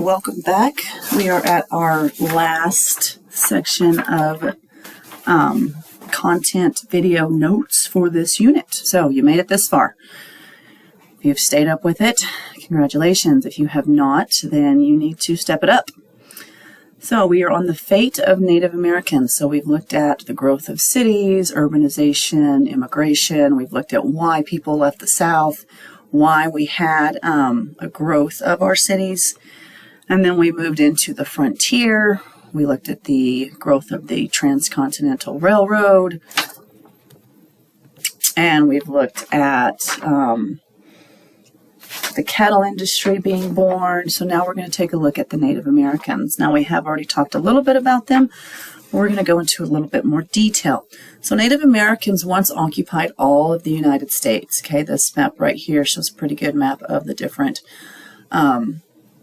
welcome back. We are at our last section of content video notes for this unit. So you made it this far. If you've stayed up with it, congratulations. If you have not, then you need to step it up. So we are on the fate of Native Americans. So we've looked at the growth of cities, urbanization, immigration. We've looked at why people left the South, why we had a growth of our cities. And then we moved into the frontier. We looked at the growth of the Transcontinental Railroad. And we've looked at the cattle industry being born. So now we're going to take a look at the Native Americans. Now we have already talked a little bit about them. We're going to go into a little bit more detail. So Native Americans once occupied all of the United States. Okay, this map right here shows a pretty good map of the different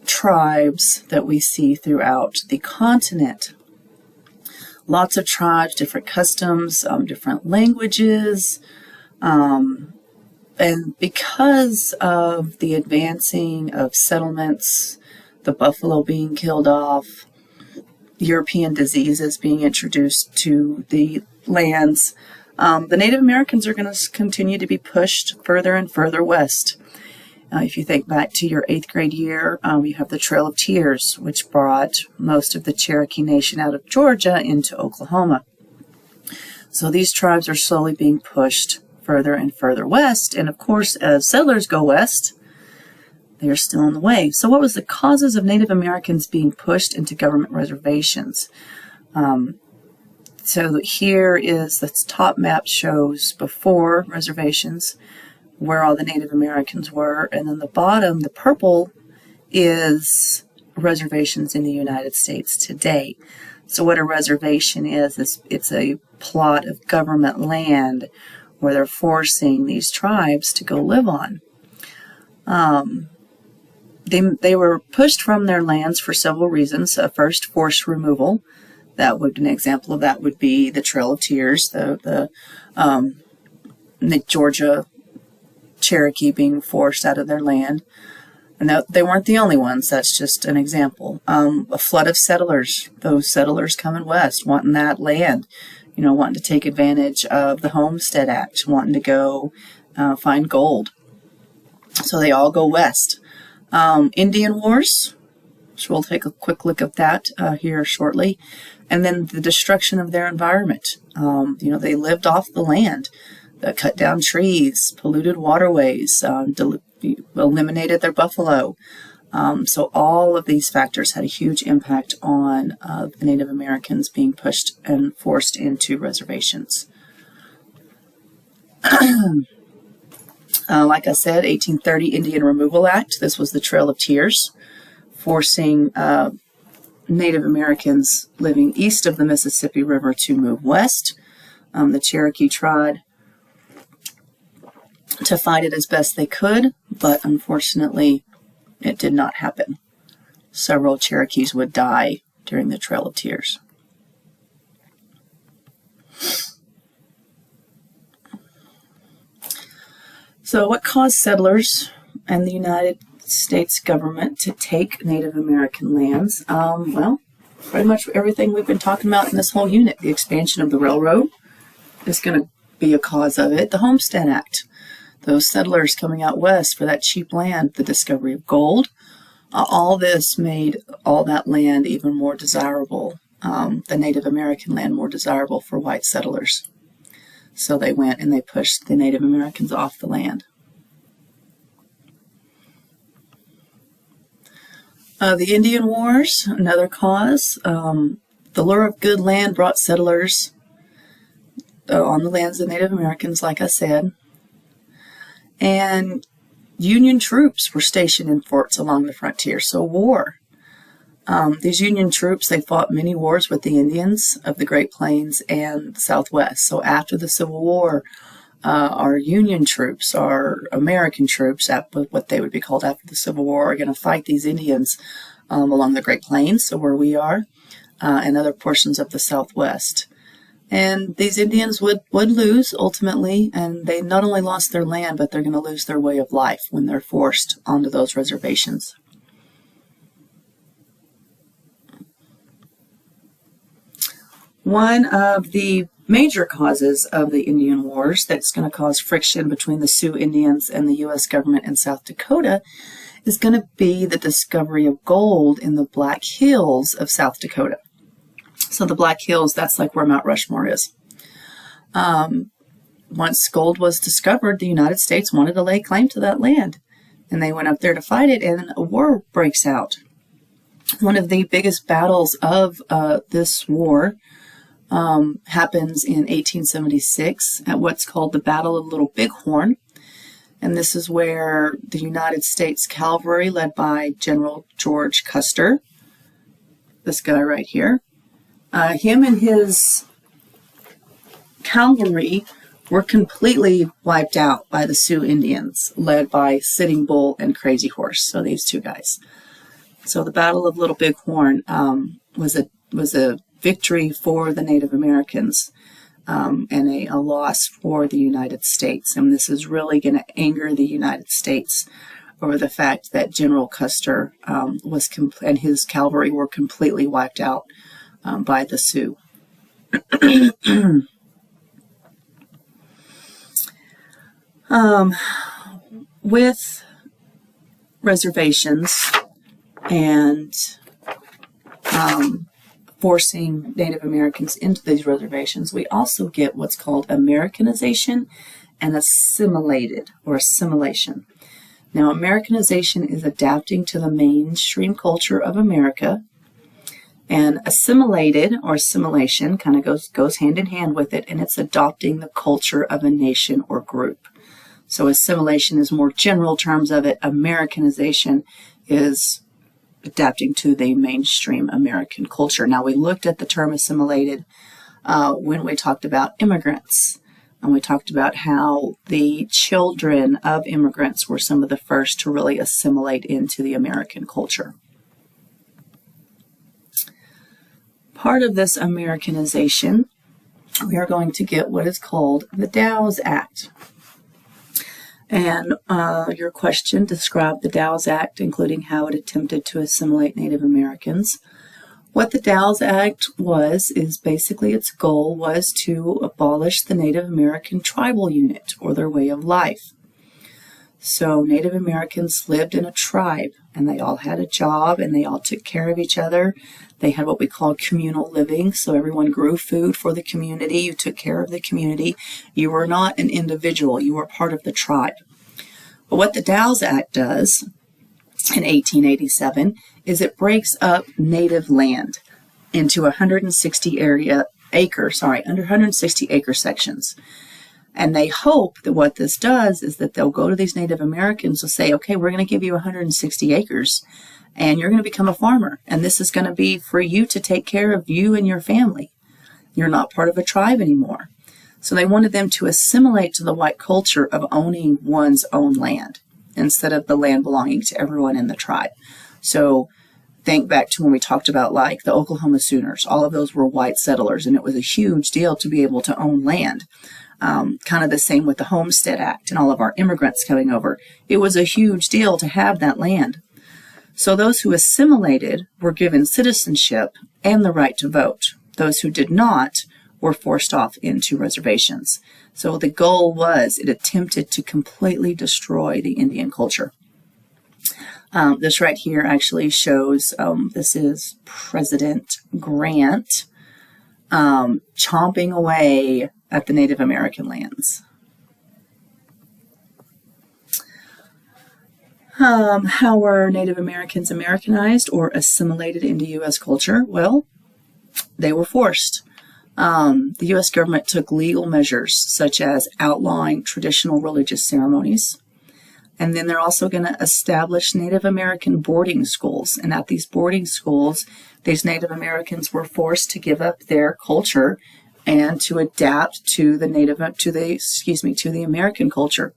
tribes that we see throughout the continent. Lots of tribes, different customs, different languages, and because of the advancing of settlements, the buffalo being killed off, European diseases being introduced to the lands, the Native Americans are going to continue to be pushed further and further west. If you think back to your 8th grade year, you have the Trail of Tears, which brought most of the Cherokee Nation out of Georgia into Oklahoma. So these tribes are slowly being pushed further and further west. And of course, as settlers go west, they are still in the way. So what was the causes of Native Americans being pushed into government reservations? So here is the top map shows before reservations, where all the Native Americans were, and then the bottom, the purple, is reservations in the United States today. So what a reservation is it's a plot of government land where they're forcing these tribes to go live on. They were pushed from their lands for several reasons. First, forced removal. That would an example of that would be the Trail of Tears, the Georgia Cherokee being forced out of their land. And they weren't the only ones. That's just an example. A flood of settlers, those settlers coming west, wanting that land, wanting to take advantage of the Homestead Act, wanting to go find gold. So they all go west. Indian Wars, so we'll take a quick look at that here shortly. And then the destruction of their environment. They lived off the land. Cut down trees, polluted waterways, eliminated their buffalo. So all of these factors had a huge impact on the Native Americans being pushed and forced into reservations. Like I said, 1830 Indian Removal Act. This was the Trail of Tears, forcing Native Americans living east of the Mississippi River to move west. The Cherokee tried to fight it as best they could, but unfortunately it did not happen. Several Cherokees would die during the Trail of Tears. So what caused settlers and the United States government to take Native American lands? Well, pretty much everything we've been talking about in this whole unit. The expansion of the railroad is going to be a cause of it. The Homestead Act. Those settlers coming out west for that cheap land, the discovery of gold, all this made all that land even more desirable, the Native American land more desirable for white settlers. So they went and they pushed the Native Americans off the land. The Indian Wars, another cause. The lure of good land brought settlers on the lands of Native Americans, like I said. And Union troops were stationed in forts along the frontier, so war. These Union troops, they fought many wars with the Indians of the Great Plains and the Southwest. So after the Civil War, our Union troops, our American troops, what they would be called after the Civil War, are going to fight these Indians along the Great Plains, so where we are, and other portions of the Southwest. And these Indians would lose ultimately, and they not only lost their land, but they're going to lose their way of life when they're forced onto those reservations. One of the major causes of the Indian Wars that's going to cause friction between the Sioux Indians and the U.S. government in South Dakota is going to be the discovery of gold in the Black Hills of South Dakota. So the Black Hills, that's like where Mount Rushmore is. Once gold was discovered, the United States wanted to lay claim to that land, and they went up there to fight it, and a war breaks out. One of the biggest battles of this war happens in 1876 at what's called the Battle of Little Bighorn. And this is where the United States cavalry, led by General George Custer, this guy right here, him and his cavalry were completely wiped out by the Sioux Indians, led by Sitting Bull and Crazy Horse. So these two guys. So the Battle of Little Bighorn was a victory for the Native Americans. And a loss for the United States. And this is really going to anger the United States over the fact that General Custer and his cavalry were completely wiped out by the Sioux. With reservations and forcing Native Americans into these reservations, we also get what's called Americanization and assimilation. Now, Americanization is adapting to the mainstream culture of America, and assimilated or assimilation kind of goes hand in hand with it, and it's adopting the culture of a nation or group. So assimilation is more general terms of it. Americanization is adapting to the mainstream American culture. Now, we looked at the term assimilated when we talked about immigrants, and we talked about how the children of immigrants were some of the first to really assimilate into the American culture. Part of this Americanization, we are going to get what is called the Dawes Act. And your question described the Dawes Act, including how it attempted to assimilate Native Americans. What the Dawes Act is basically its goal was to abolish the Native American tribal unit, or their way of life. So Native Americans lived in a tribe, and they all had a job, and they all took care of each other. They had what we call communal living, so everyone grew food for the community. You took care of the community. You were not an individual. You were part of the tribe. But what the Dawes Act does in 1887 is it breaks up native land into 160 acre sections. And they hope that what this does is that they'll go to these Native Americans and say, okay, we're going to give you 160 acres and you're going to become a farmer. And this is going to be for you to take care of you and your family. You're not part of a tribe anymore. So they wanted them to assimilate to the white culture of owning one's own land instead of the land belonging to everyone in the tribe. So think back to when we talked about like the Oklahoma Sooners. All of those were white settlers, and it was a huge deal to be able to own land. Kind of the same with the Homestead Act and all of our immigrants coming over. It was a huge deal to have that land. So those who assimilated were given citizenship and the right to vote. Those who did not were forced off into reservations. So the goal was it attempted to completely destroy the Indian culture. This right here actually shows, this is President Grant chomping away at the Native American lands. How were Native Americans Americanized or assimilated into U.S. culture? Well, they were forced. The U.S. government took legal measures such as outlawing traditional religious ceremonies. And then they're also going to establish Native American boarding schools. And at these boarding schools, these Native Americans were forced to give up their culture and to adapt to the American culture.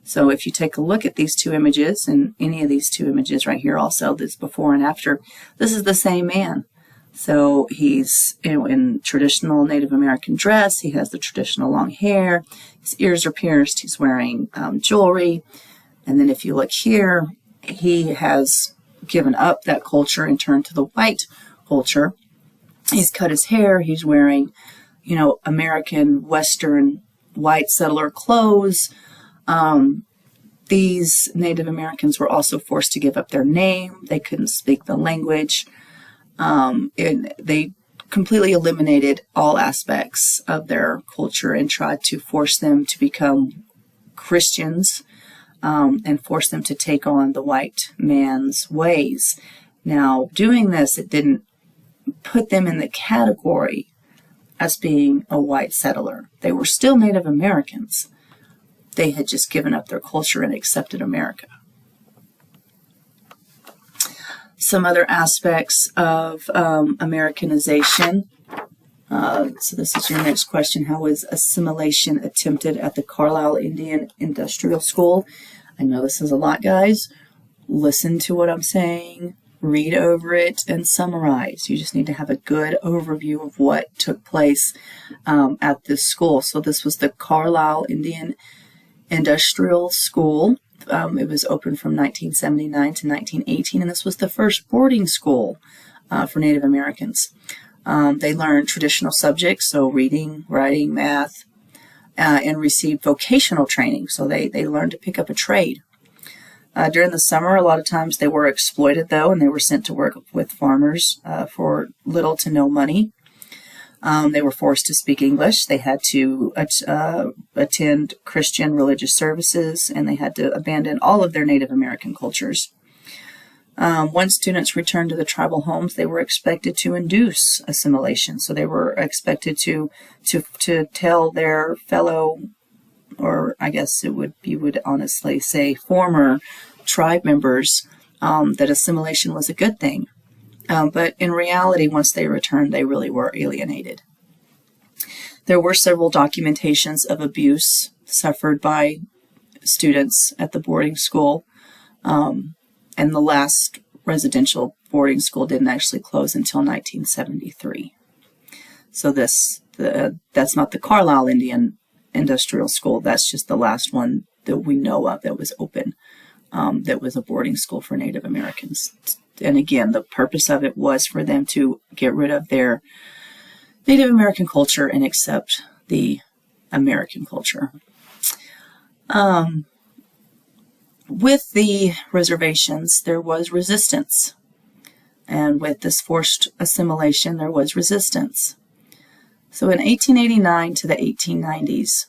So if you take a look at these two images, and any of these two images right here also, this before and after, this is the same man. So he's in traditional Native American dress. He has the traditional long hair. His ears are pierced. He's wearing jewelry. And then if you look here, he has given up that culture and turned to the white culture. He's cut his hair. He's wearing, American Western white settler clothes. These Native Americans were also forced to give up their name. They couldn't speak the language. And they completely eliminated all aspects of their culture and tried to force them to become Christians, and force them to take on the white man's ways. Now, doing this, it didn't put them in the category as being a white settler. They were still Native Americans. They had just given up their culture and accepted America. Some other aspects of Americanization. So this is your next question. How was assimilation attempted at the Carlisle Indian Industrial School? I know this is a lot, guys. Listen to what I'm saying, read over it, and summarize. You just need to have a good overview of what took place at this school. So this was the Carlisle Indian Industrial School. It was open from 1979 to 1918, and this was the first boarding school for Native Americans. They learned traditional subjects, so reading, writing, math, and received vocational training. So they learned to pick up a trade. During the summer, a lot of times they were exploited, though, and they were sent to work with farmers for little to no money. They were forced to speak English. They had to attend Christian religious services, and they had to abandon all of their Native American cultures. Once students returned to the tribal homes, they were expected to induce assimilation. So they were expected to tell their fellow, or I guess you would honestly say former tribe members, that assimilation was a good thing. But in reality, once they returned, they really were alienated. There were several documentations of abuse suffered by students at the boarding school. And the last residential boarding school didn't actually close until 1973. So that's not the Carlisle Indian Industrial School. That's just the last one that we know of that was open, that was a boarding school for Native Americans. And again, the purpose of it was for them to get rid of their Native American culture and accept the American culture. With the reservations, there was resistance. And with this forced assimilation, there was resistance. So in 1889 to the 1890s,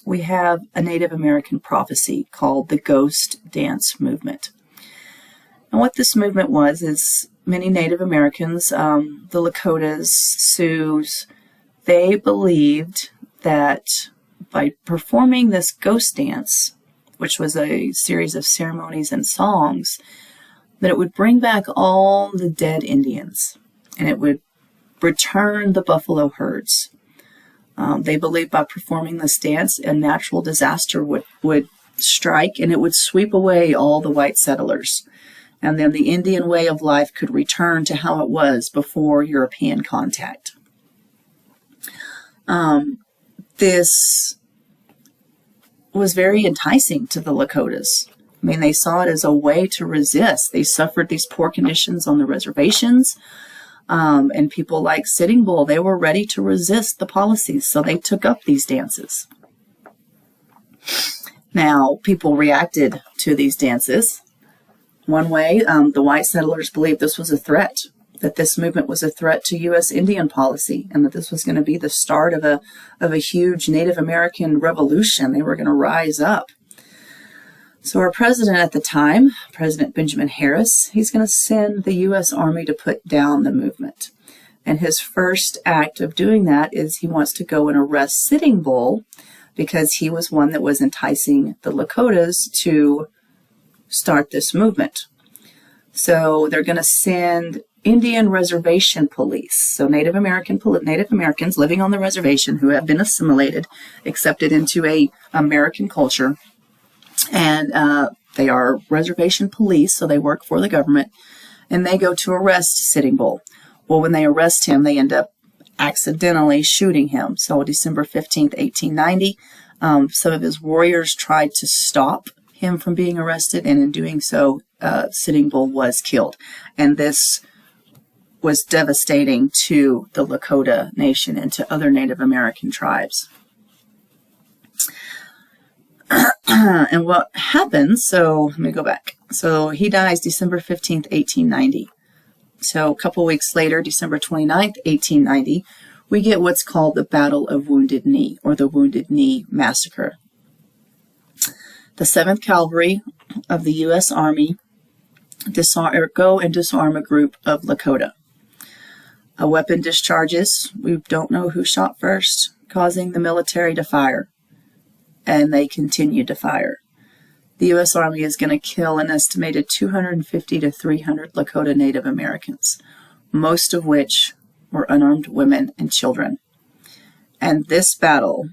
we have a Native American prophecy called the Ghost Dance Movement. And what this movement was is many Native Americans, the Lakotas, Sioux, they believed that by performing this ghost dance, which was a series of ceremonies and songs, that it would bring back all the dead Indians, and it would return the buffalo herds. They believed by performing this dance, a natural disaster would strike, and it would sweep away all the white settlers. And then the Indian way of life could return to how it was before European contact. This was very enticing to the Lakotas. I mean, they saw it as a way to resist. They suffered these poor conditions on the reservations, and people like Sitting Bull, they were ready to resist the policies, so they took up these dances. Now, people reacted to these dances. One way, the white settlers believed this was a threat, that this movement was a threat to U.S. Indian policy, and that this was going to be the start of a huge Native American revolution. They were going to rise up. So our president at the time, President Benjamin Harris, he's going to send the U.S. Army to put down the movement. And his first act of doing that is he wants to go and arrest Sitting Bull, because he was one that was enticing the Lakotas to start this movement. So they're going to send Indian reservation police, so Native Americans living on the reservation who have been assimilated, accepted into a American culture, and they are reservation police, so they work for the government, and they go to arrest Sitting Bull. Well, when they arrest him, they end up accidentally shooting him. So December 15th, 1890, some of his warriors tried to stop him from being arrested, and in doing so, Sitting Bull was killed. And this was devastating to the Lakota Nation and to other Native American tribes. And what happens, so let me go back. So he dies December 15th, 1890. So a couple weeks later, December 29th, 1890, we get what's called the Battle of Wounded Knee, or the Wounded Knee Massacre. The 7th Cavalry of the U.S. Army go and disarm a group of Lakota. A weapon discharges. We don't know who shot first, causing the military to fire. And they continue to fire. The U.S. Army is going to kill an estimated 250 to 300 Lakota Native Americans, most of which were unarmed women and children. And this battle,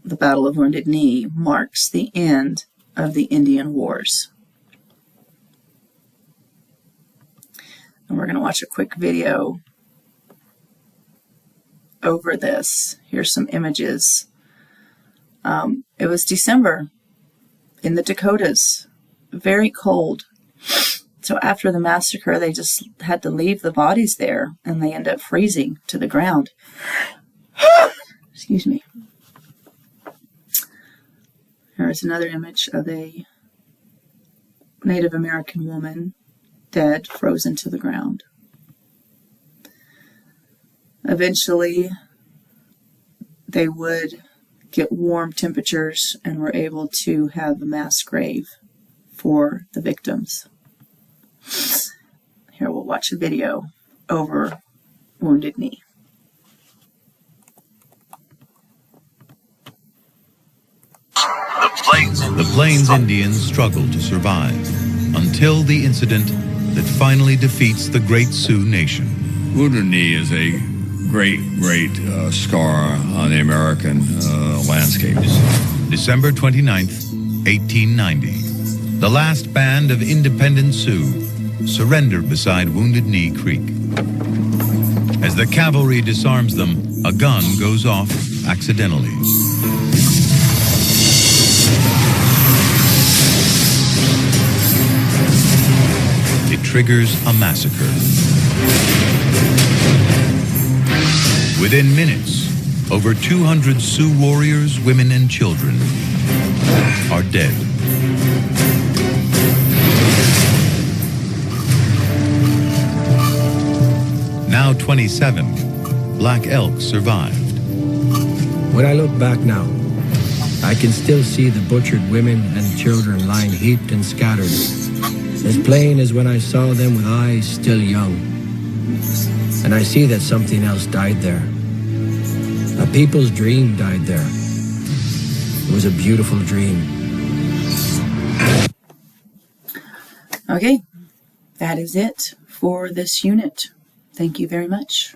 the Battle of Wounded Knee, marks the end of the Indian Wars. And we're going to watch a quick video over this. Here's some images. It was December in the Dakotas, very cold. So after the massacre, they just had to leave the bodies there, and they end up freezing to the ground. Excuse me. Here's another image of a Native American woman, dead, frozen to the ground. Eventually, they would get warm temperatures and were able to have a mass grave for the victims. Here, we'll watch a video over Wounded Knee. The Plains Indians struggled to survive until the incident that finally defeats the Great Sioux Nation. Wounded Knee is a great scar on the American landscape. December 29th, 1890. The last band of independent Sioux surrendered beside Wounded Knee Creek. As the cavalry disarms them, a gun goes off accidentally. It triggers a massacre. Within minutes, over 200 Sioux warriors, women, and children are dead. Now 27, Black Elk survived. When I look back now, I can still see the butchered women and children lying heaped and scattered, as plain as when I saw them with eyes still young. And I see that something else died there. A people's dream died there. It was a beautiful dream. Okay, that is it for this unit. Thank you very much.